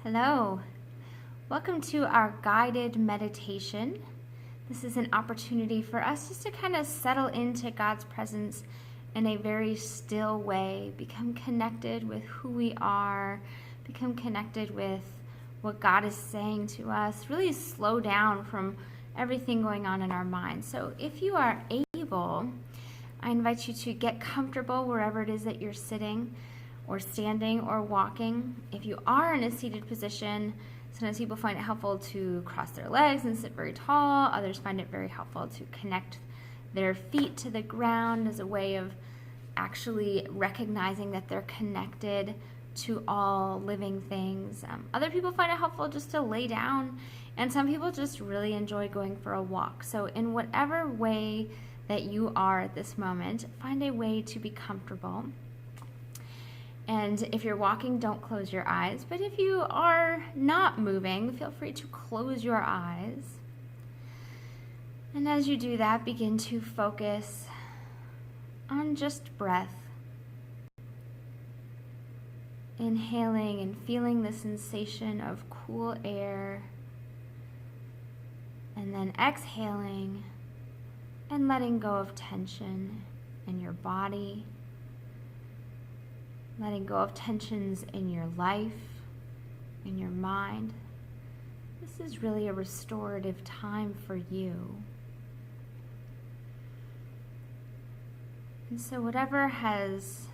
Hello. Welcome to our guided meditation. This is an opportunity for us just to kind of settle into God's presence in a very still way, become connected with who we are, become connected with what God is saying to us, really slow down from everything going on in our minds. So if you are able, I invite you to get comfortable wherever it is that you're sitting or standing or walking. If you are in a seated position, sometimes people find it helpful to cross their legs and sit very tall. Others find it very helpful to connect their feet to the ground as a way of actually recognizing that they're connected to all living things. Other people find it helpful just to lay down, and some people just really enjoy going for a walk. So in whatever way that you are at this moment, find a way to be comfortable. And if you're walking, don't close your eyes. But if you are not moving, feel free to close your eyes. And as you do that, begin to focus on just breath. Inhaling and feeling the sensation of cool air. And then exhaling and letting go of tension in your body. Letting go of tensions in your life, in your mind. This is really a restorative time for you. And so whatever has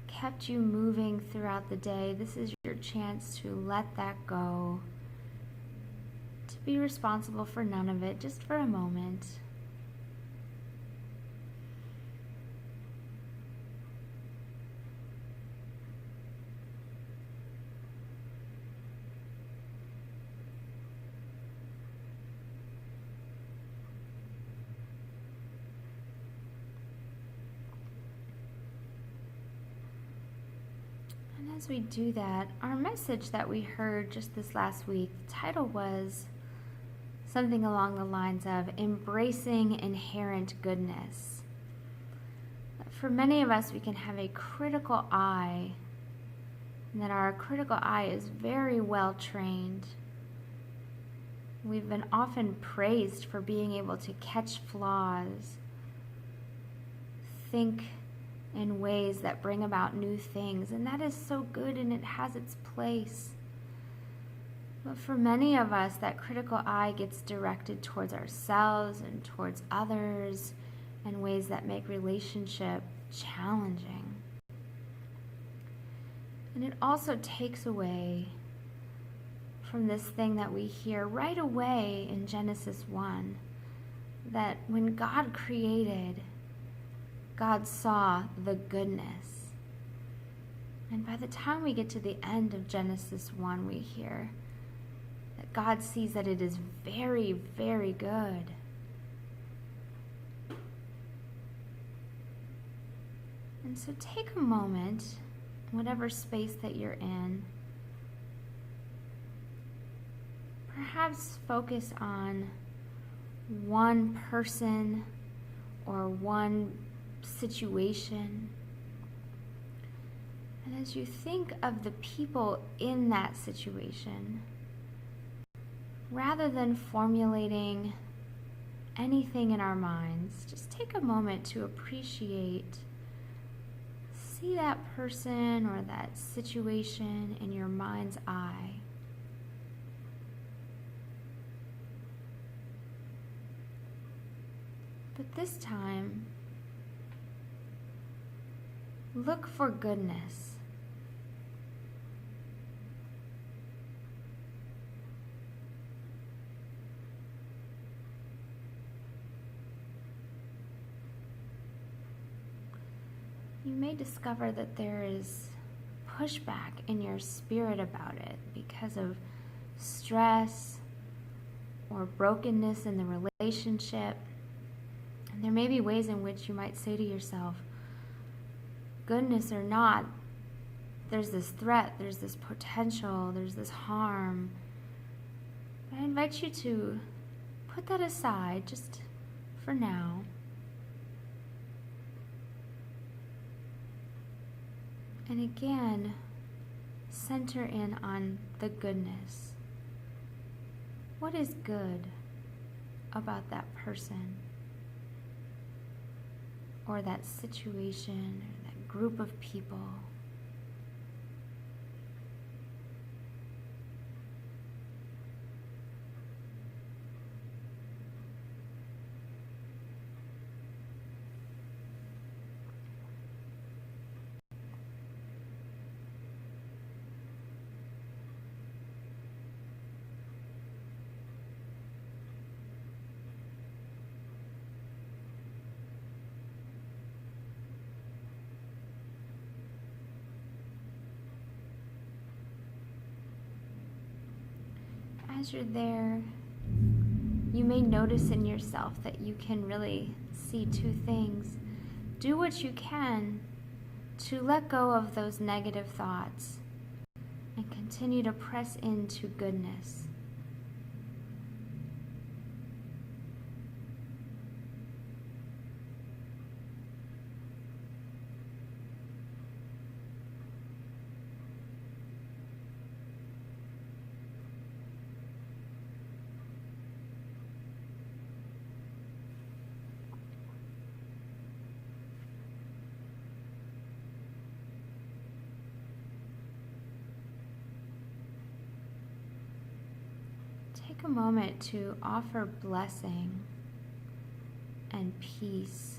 kept you moving throughout the day, this is your chance to let that go, to be responsible for none of it, just for a moment. As we do that, our message that we heard just this last week, the title was something along the lines of embracing inherent goodness. For many of us, we can have a critical eye, and that our critical eye is very well trained. We've been often praised for being able to catch flaws, think in ways that bring about new things, and that is so good and it has its place. But for many of us, that critical eye gets directed towards ourselves and towards others in ways that make relationship challenging. And it also takes away from this thing that we hear right away in Genesis 1, that when God created, God saw the goodness. And by the time we get to the end of Genesis 1, we hear that God sees that it is very, very good. And so take a moment, whatever space that you're in, perhaps focus on one person or one situation. And as you think of the people in that situation, rather than formulating anything in our minds, just take a moment to appreciate, see that person or that situation in your mind's eye. But this time, look for goodness. You may discover that there is pushback in your spirit about it because of stress or brokenness in the relationship. And there may be ways in which you might say to yourself, goodness or not, there's this threat, there's this potential, there's this harm. But I invite you to put that aside just for now. And again, center in on the goodness. What is good about that person or that situation or that group of people? As you're there, you may notice in yourself that you can really see two things. Do what you can to let go of those negative thoughts and continue to press into goodness. Take a moment to offer blessing and peace.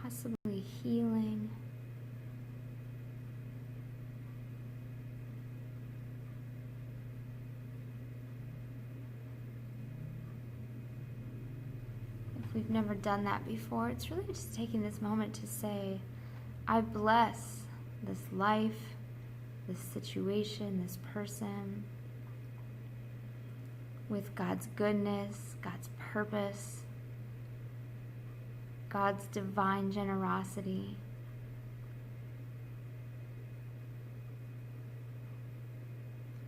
Possibly healing. If we've never done that before, it's really just taking this moment to say, I bless this life, this situation, this person with God's goodness, God's purpose, God's divine generosity.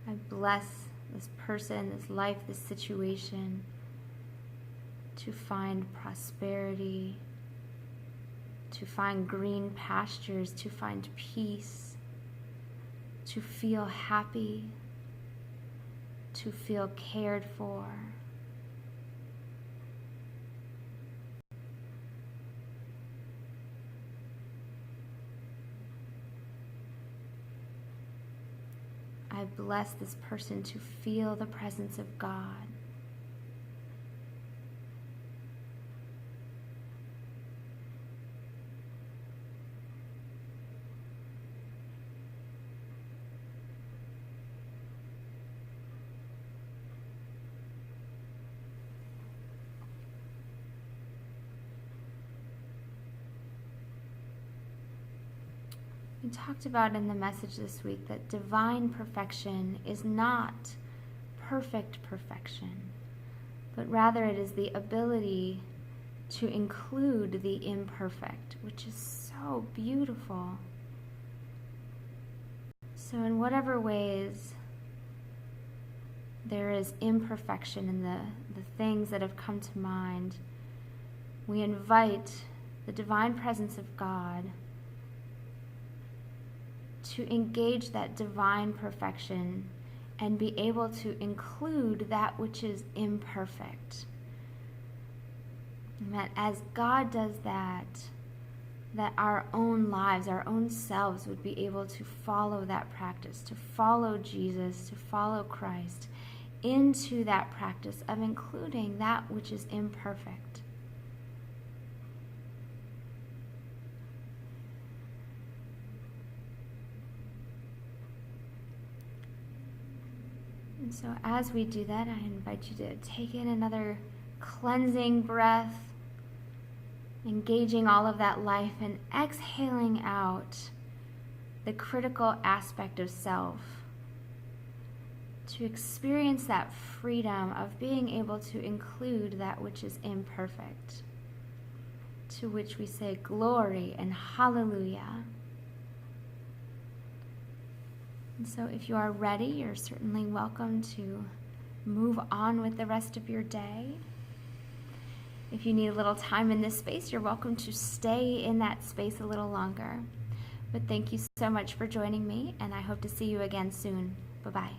I bless this person, this life, this situation to find prosperity, to find green pastures, to find peace, to feel happy, to feel cared for. I bless this person to feel the presence of God. We talked about in the message this week that divine perfection is not perfect perfection, but rather it is the ability to include the imperfect, which is so beautiful. So in whatever ways there is imperfection in the things that have come to mind, we invite the divine presence of God to engage that divine perfection and be able to include that which is imperfect. And that as God does that our own lives, our own selves would be able to follow that practice, to follow Jesus, to follow Christ into that practice of including that which is imperfect. And so as we do that, I invite you to take in another cleansing breath, engaging all of that life and exhaling out the critical aspect of self, to experience that freedom of being able to include that which is imperfect, to which we say glory and hallelujah. And so if you are ready, you're certainly welcome to move on with the rest of your day. If you need a little time in this space, you're welcome to stay in that space a little longer. But thank you so much for joining me, and I hope to see you again soon. Bye-bye.